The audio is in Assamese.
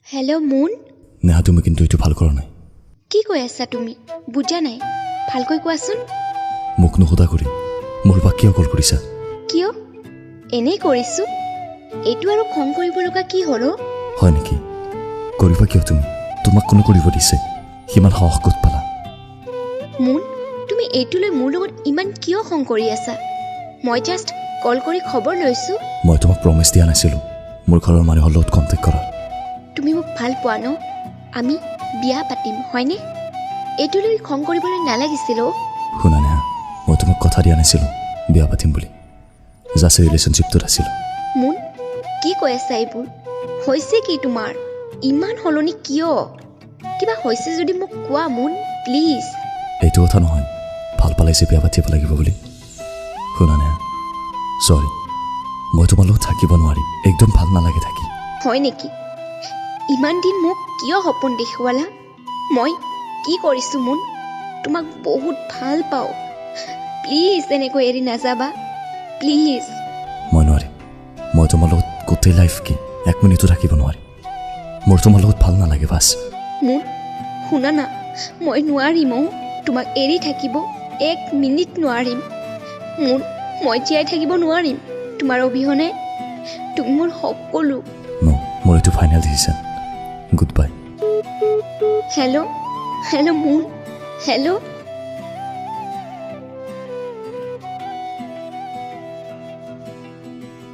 হেল্ল' মুন নেহা তুমি কিন্তু এইটো ভাল কৰা নাই কি কৈ আছা তুমি বুজা নাই ভালকৈ কোৱাচোন মোক নুসুধা কৰি মোৰ পৰা কিয় কল কৰিছা কিয় এনেই কৰিছোঁ এইটো আৰু খং কৰিব লগা কি হ'ল হয় নেকি কৰিবা কিয় তুমি তোমাক কোনো কৰিব দিছে সিমান সাহস ক'ত পালা মুন তুমি এইটোলৈ মোৰ লগত ইমান কিয় খং কৰি আছা মই জাষ্ট কল কৰি খবৰ লৈছোঁ মই তোমাক প্ৰমিছ দিয়া নাছিলোঁ মোৰ ঘৰৰ মানুহৰ লগত কণ্টেক্ট কৰাৰ তুমি মোক ভাল পোৱা ন আমি বিয়া পাতিম হয়নে এইটোলৈ খং কৰিবলৈ নালাগিছিল শুনা নেহা মই তোমাক কথা দিয়া নাছিলোঁ বিয়া পাতিম বুলি জাষ্ট ৰিলেশ্যনশ্বিপটোত আছিলোঁ মুন কি কৈ আছা এইবোৰ হৈছে কি তোমাৰ ইমান সলনি কিয় কিবা হৈছে যদি মোক কোৱা মুন প্লিজ এইটো কথা নহয় ভাল পালাইছে বিয়া পাতিব লাগিব বুলি শুনা নেহা চৰি মই তোমাৰ লগত থাকিব নোৱাৰিম একদম ভাল নালাগে থাকি হয় নেকি ইমান দিন মোক কিয় সপোন দেখুৱালা মই কি কৰিছোঁ মুন তোমাক বহুত ভাল পাওঁ প্লিজ এনেকৈ এৰি নাযাবা প্লিজ মই নোৱাৰিম মই তোমাৰ লগত গোটেই লাইফ কি এক মিনিটো থাকিব নোৱাৰিম মোৰ তোমাৰ লগত ভাল নালাগে বাছ মুন শুনা না মই নোৱাৰিম তোমাক এৰি থাকিব এক মিনিট নোৱাৰিম মুন মই জীয়াই থাকিব নোৱাৰিম তোমাৰ অবিহনে তুমি মোৰ সকলো মোৰ এইটো final decision good bye hello' moon hello'